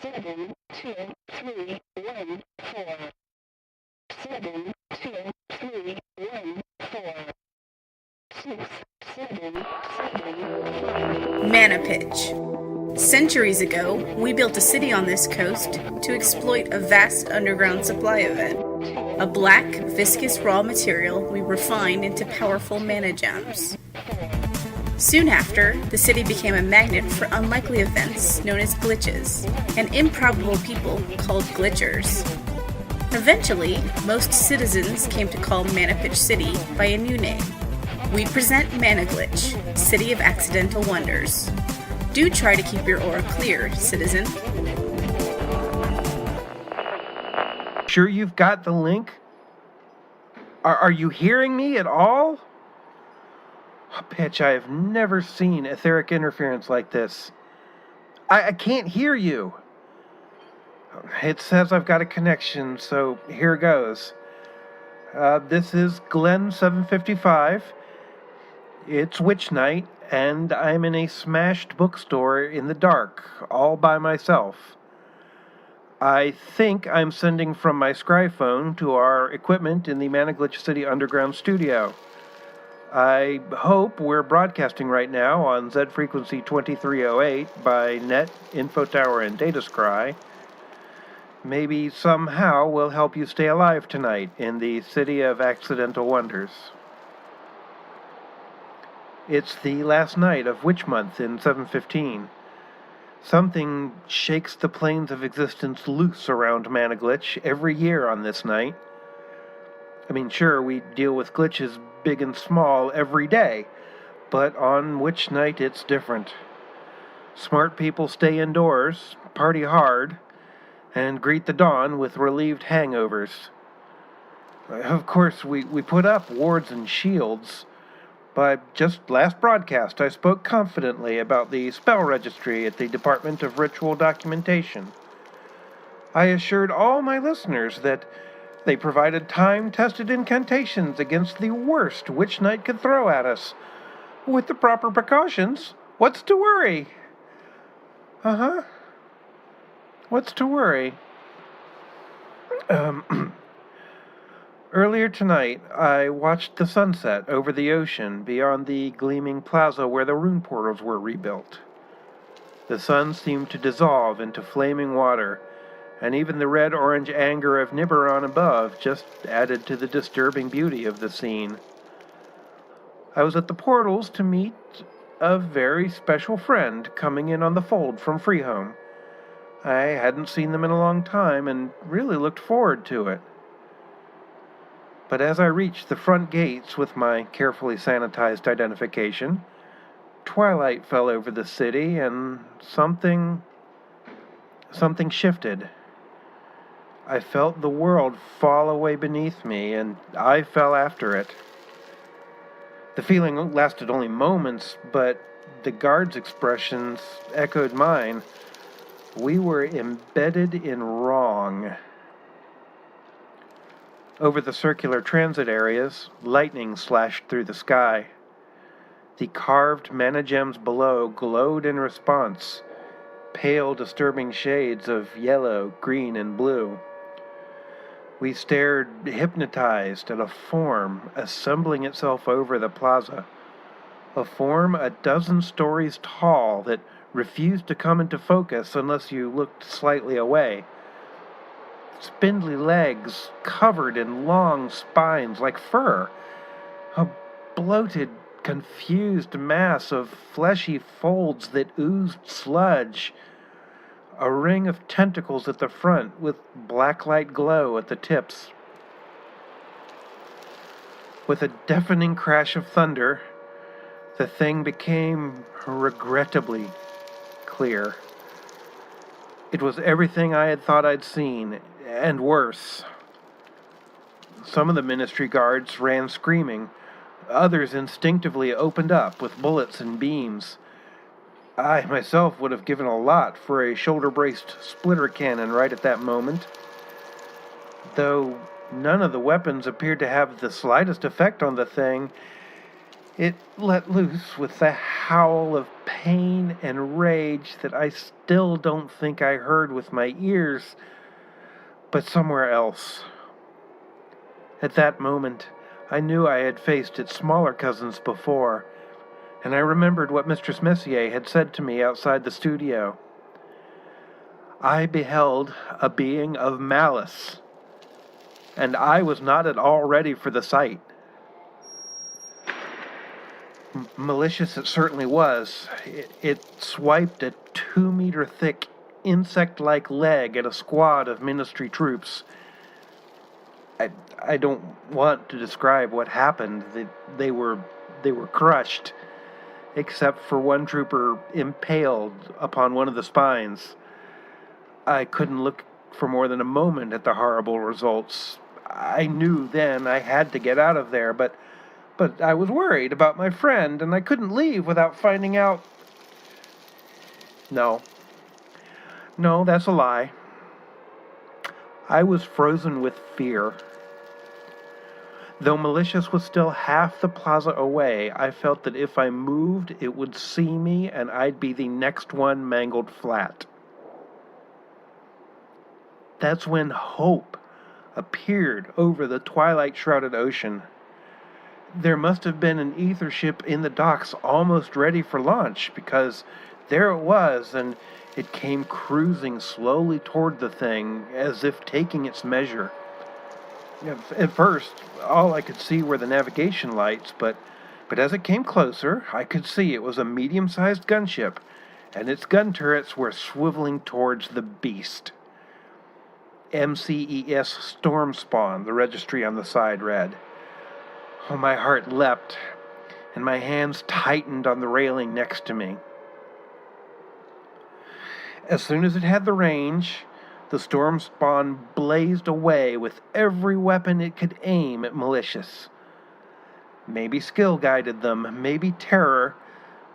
7, 2, 3, 1, 4. 7, 2, 3, 1, 4. 6, 7, 7, 5. Mana pitch. Centuries ago, we built a city on this coast to exploit a vast underground supply event. A black, viscous raw material we refined into powerful mana gems. Soon after, the city became a magnet for unlikely events known as glitches, and improbable people called glitchers. Eventually, most citizens came to call Managlitch City by a new name. We present Managlitch, City of Accidental Wonders. Do try to keep your aura clear, citizen. Sure you've got the link? Are you hearing me at all? Pitch, I have never seen etheric interference like this. I can't hear you. It says I've got a connection, so here goes. This is Glenn 755. It's Witchnight, and I'm in a smashed bookstore in the dark, all by myself. I think I'm sending from my scry phone to our equipment in the Managlitch City underground studio. I hope we're broadcasting right now on Z frequency 2308 by Net, Info Tower, and Data Scry. Maybe somehow we'll help you stay alive tonight in the City of Accidental Wonders. It's the last night of Witch Month in 715. Something shakes the planes of existence loose around Managlitch every year on this night. I mean, sure, we deal with glitches big and small every day, but on Witch Night it's different. Smart people stay indoors, party hard, and greet the dawn with relieved hangovers. Of course, we put up wards and shields, but just last broadcast I spoke confidently about the spell registry at the Department of Ritual Documentation. I assured all my listeners that they provided time-tested incantations against the worst Witchnight could throw at us. With the proper precautions, what's to worry? What's to worry? Earlier tonight, I watched the sunset over the ocean beyond the gleaming plaza where the rune portals were rebuilt. The sun seemed to dissolve into flaming water, and even the red-orange anger of Nibiron above just added to the disturbing beauty of the scene. I was at the portals to meet a very special friend coming in on the fold from Freehome. I hadn't seen them in a long time and really looked forward to it. But as I reached the front gates with my carefully sanitized identification, twilight fell over the city and something shifted. I felt the world fall away beneath me, and I fell after it. The feeling lasted only moments, but the guards' expressions echoed mine. We were embedded in wrong. Over the circular transit areas, lightning slashed through the sky. The carved mana gems below glowed in response, pale, disturbing shades of yellow, green, and blue. We stared hypnotized at a form assembling itself over the plaza, a form a dozen stories tall that refused to come into focus unless you looked slightly away. Spindly legs covered in long spines like fur, a bloated, confused mass of fleshy folds that oozed sludge, a ring of tentacles at the front with blacklight glow at the tips. With a deafening crash of thunder, the thing became regrettably clear. It was everything I had thought I'd seen, and worse. Some of the ministry guards ran screaming. Others instinctively opened up with bullets and beams. I myself would have given a lot for a shoulder-braced splitter cannon right at that moment. Though none of the weapons appeared to have the slightest effect on the thing, it let loose with a howl of pain and rage that I still don't think I heard with my ears, but somewhere else. At that moment, I knew I had faced its smaller cousins before, and I remembered what Mistress Messier had said to me outside the studio. I beheld a being of malice, and I was not at all ready for the sight. Malicious it certainly was. It swiped a 2-meter-thick, insect-like leg at a squad of ministry troops. I don't want to describe what happened. They were crushed, except for one trooper impaled upon one of the spines. I couldn't look for more than a moment at the horrible results. I knew then I had to get out of there, but I was worried about my friend, and I couldn't leave without finding out. No, that's a lie. I was frozen with fear. Though Malicious was still half the plaza away, I felt that if I moved, it would see me, and I'd be the next one mangled flat. That's when hope appeared over the twilight-shrouded ocean. There must have been an ether ship in the docks almost ready for launch, because there it was, and it came cruising slowly toward the thing, as if taking its measure. At first, all I could see were the navigation lights, but as it came closer, I could see it was a medium-sized gunship, and its gun turrets were swiveling towards the beast. MCES Storm Spawn, the registry on the side read. Oh, my heart leapt, and my hands tightened on the railing next to me. As soon as it had the range, the Storm Spawn blazed away with every weapon it could aim at Malicious. Maybe skill guided them, maybe terror,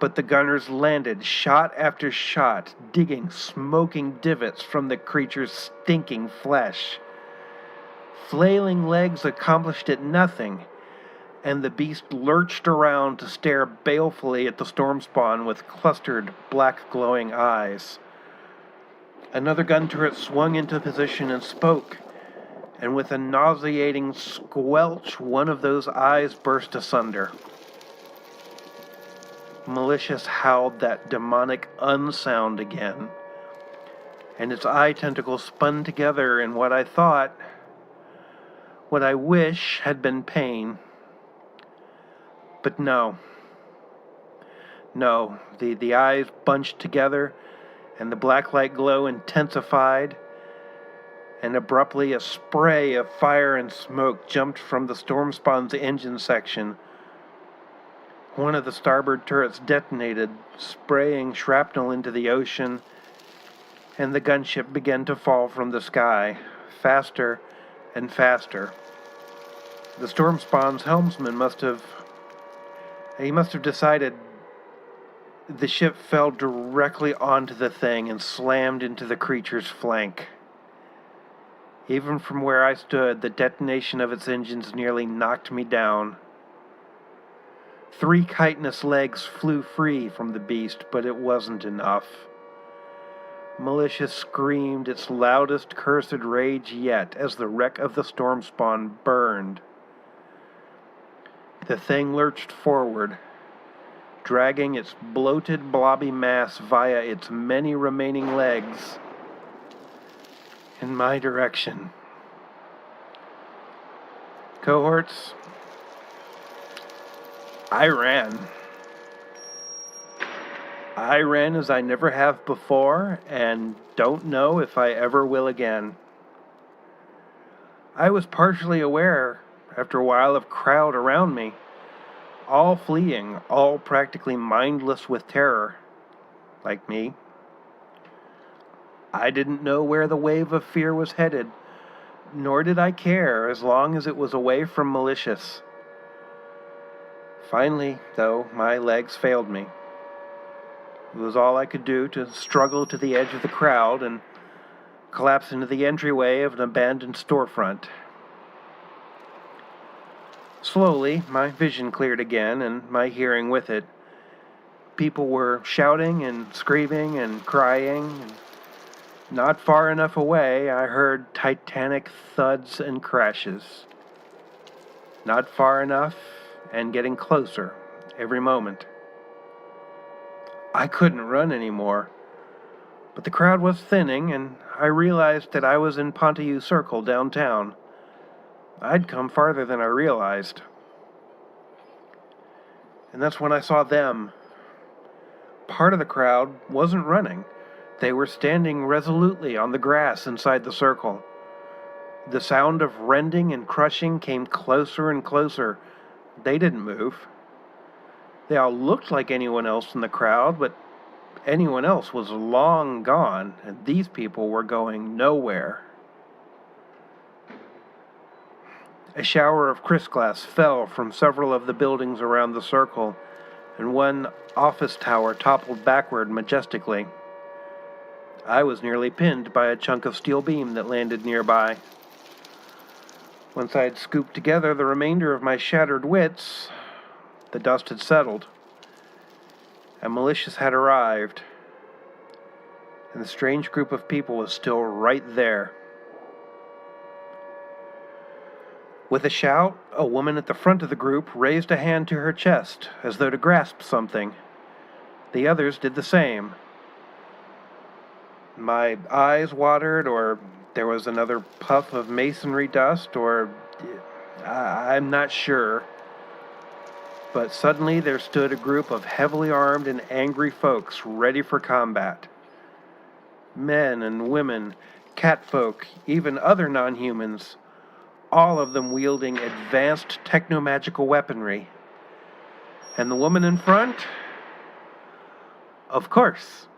but the gunners landed shot after shot, digging smoking divots from the creature's stinking flesh. Flailing legs accomplished it nothing, and the beast lurched around to stare balefully at the storm spawn with clustered, black glowing eyes. Another gun turret swung into position and spoke, and with a nauseating squelch, one of those eyes burst asunder. Malicious howled that demonic unsound again, and its eye tentacles spun together in what I thought, what I wish had been pain. But no, the eyes bunched together, and the black light glow intensified, and abruptly a spray of fire and smoke jumped from the storm spawn's engine section. One of the starboard turrets detonated, spraying shrapnel into the ocean, and the gunship began to fall from the sky, faster and faster. The storm spawn's helmsman must have decided. The ship fell directly onto the thing and slammed into the creature's flank. Even from where I stood, the detonation of its engines nearly knocked me down. 3 chitinous legs flew free from the beast, but it wasn't enough. Malicious screamed its loudest cursed rage yet as the wreck of the storm spawn burned. The thing lurched forward, dragging its bloated, blobby mass via its many remaining legs in my direction. Cohorts, I ran. I ran as I never have before, and don't know if I ever will again. I was partially aware, after a while, of crowd around me, all fleeing, all practically mindless with terror, like me. I didn't know where the wave of fear was headed, nor did I care as long as it was away from Malicious. Finally, though, my legs failed me. It was all I could do to struggle to the edge of the crowd and collapse into the entryway of an abandoned storefront. Slowly, my vision cleared again, and my hearing with it. People were shouting and screaming and crying. Not far enough away, I heard titanic thuds and crashes. Not far enough, and getting closer every moment. I couldn't run anymore, but the crowd was thinning, and I realized that I was in Pontayu Circle downtown. I'd come farther than I realized. And that's when I saw them. Part of the crowd wasn't running. They were standing resolutely on the grass inside the circle. The sound of rending and crushing came closer and closer. They didn't move. They all looked like anyone else in the crowd, but anyone else was long gone, and these people were going nowhere. A shower of crystal fell from several of the buildings around the circle, and one office tower toppled backward majestically. I was nearly pinned by a chunk of steel beam that landed nearby. Once I had scooped together the remainder of my shattered wits, the dust had settled. A malicious had arrived, and the strange group of people was still right there. With a shout, a woman at the front of the group raised a hand to her chest, as though to grasp something. The others did the same. My eyes watered, or there was another puff of masonry dust, or I'm not sure. But suddenly there stood a group of heavily armed and angry folks ready for combat. Men and women, catfolk, even other non-humans, all of them wielding advanced techno-magical weaponry. And the woman in front? Of course,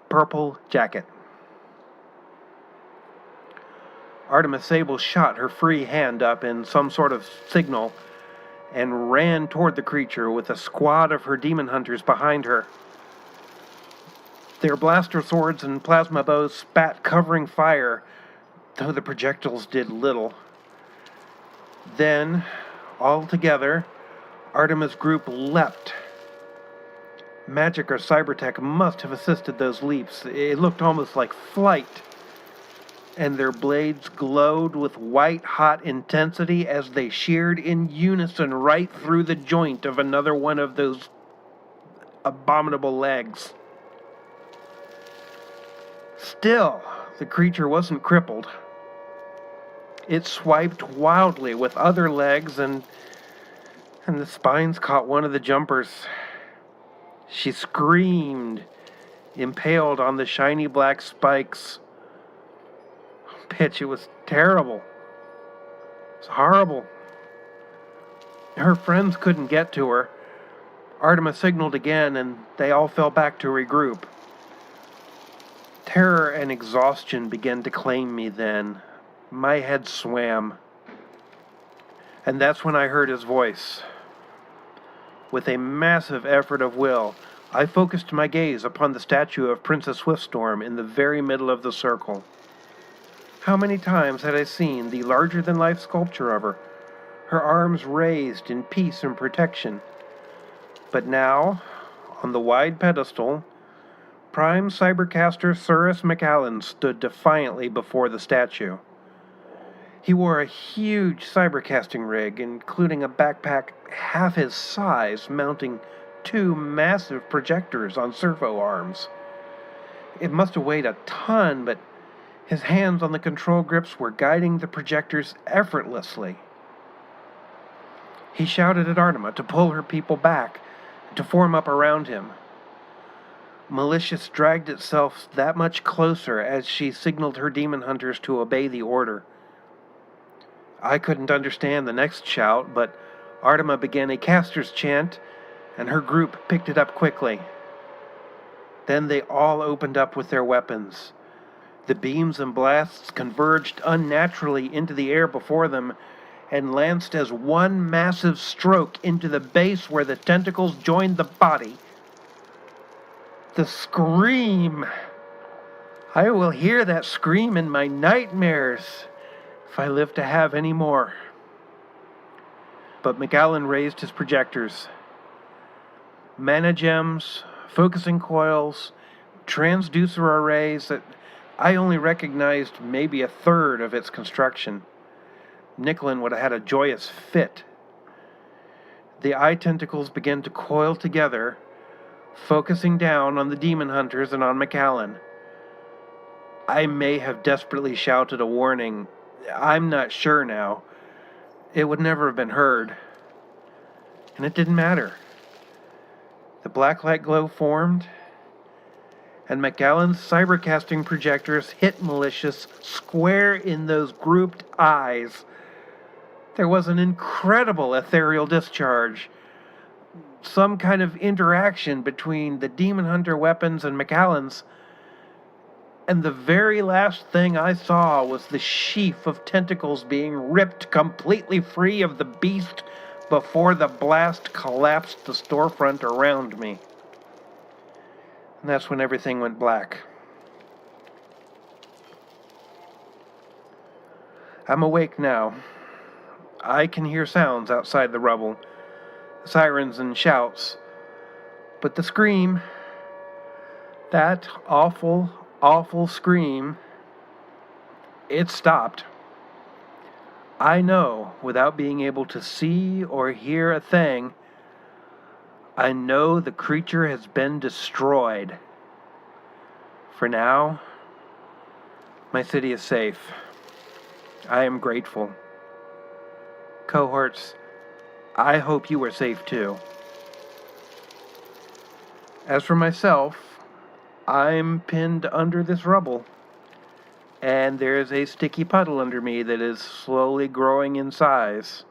Purple Jacket. Artemis Sable shot her free hand up in some sort of signal and ran toward the creature with a squad of her demon hunters behind her. Their blaster swords and plasma bows spat covering fire, though the projectiles did little. Then, all together, Artemis' group leapt. Magic or cybertech must have assisted those leaps. It looked almost like flight. And their blades glowed with white-hot intensity as they sheared in unison right through the joint of another one of those abominable legs. Still, the creature wasn't crippled. It swiped wildly with other legs, and the spines caught one of the jumpers. She screamed, impaled on the shiny black spikes. Pitch, it was terrible. It was horrible. Her friends couldn't get to her. Artemis signaled again, and they all fell back to regroup. Terror and exhaustion began to claim me then. My head swam. And that's when I heard his voice. With a massive effort of will, I focused my gaze upon the statue of Princess Swiftstorm in the very middle of the circle. How many times had I seen the larger-than-life sculpture of her, her arms raised in peace and protection. But now, on the wide pedestal, Prime Cybercaster Cirrus McAllen stood defiantly before the statue. He wore a huge cybercasting rig, including a backpack half his size, mounting 2 massive projectors on servo arms. It must have weighed a ton, but his hands on the control grips were guiding the projectors effortlessly. He shouted at Artemis to pull her people back, to form up around him. Malicious dragged itself that much closer as she signaled her demon hunters to obey the order. I couldn't understand the next shout, but Artemis began a caster's chant, and her group picked it up quickly. Then they all opened up with their weapons. The beams and blasts converged unnaturally into the air before them and lanced as one massive stroke into the base where the tentacles joined the body. The scream! I will hear that scream in my nightmares, if I live to have any more. But McAllen raised his projectors. mana gems, focusing coils, transducer arrays that I only recognized maybe a third of its construction. Nicklin would have had a joyous fit. The eye tentacles began to coil together, focusing down on the demon hunters and on McAllen. I may have desperately shouted a warning. I'm not sure now. It would never have been heard. And it didn't matter. The blacklight glow formed, and McAllen's cybercasting projectors hit Malicious square in those grouped eyes. There was an incredible ethereal discharge. Some kind of interaction between the Demon Hunter weapons and McAllen's. And the very last thing I saw was the sheaf of tentacles being ripped completely free of the beast before the blast collapsed the storefront around me. And that's when everything went black. I'm awake now. I can hear sounds outside the rubble, sirens and shouts. But the scream, that awful, awful scream, it stopped. I know, without being able to see or hear a thing, I know the creature has been destroyed. For now, my city is safe. I am grateful. Cohorts, I hope you are safe too. As for myself, I'm pinned under this rubble, and there's a sticky puddle under me that is slowly growing in size.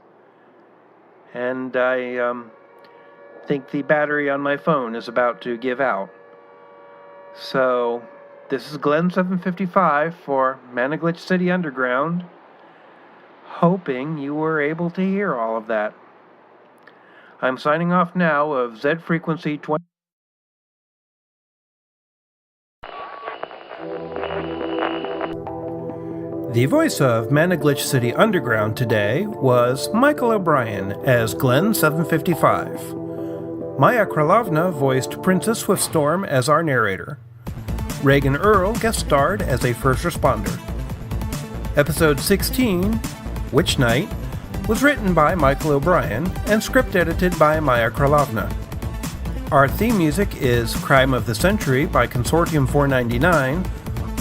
And I think the battery on my phone is about to give out. So, this is Glenn 755 for Managlitch City Underground, hoping you were able to hear all of that. I'm signing off now of Z Frequency 20. The voice of Managlitch City Underground today was Michael O'Brien as Glenn 755. Maya Kralovna voiced Princess Swiftstorm as our narrator. Raygan Earl guest starred as a first responder. Episode 16, Witchnight, was written by Michael O'Brien and script edited by Maya Kralovna. Our theme music is Crime of the Century by Consortium 499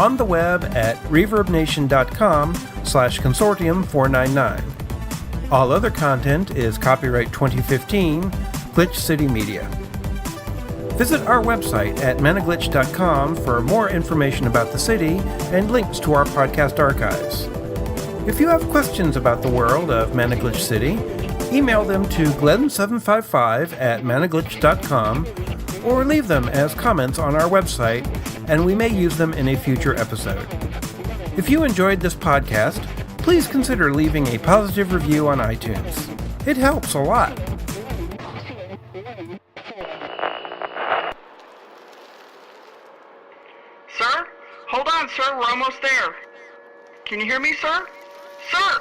on the web at reverbnation.com/consortium499. All other content is copyright 2015, Glitch City Media. Visit our website at managlitch.com for more information about the city and links to our podcast archives. If you have questions about the world of Managlitch City, email them to glenn755@managlitch.com or leave them as comments on our website, and we may use them in a future episode. If you enjoyed this podcast, please consider leaving a positive review on iTunes. It helps a lot. Sir? Hold on, sir. We're almost there. Can you hear me, sir? Sir!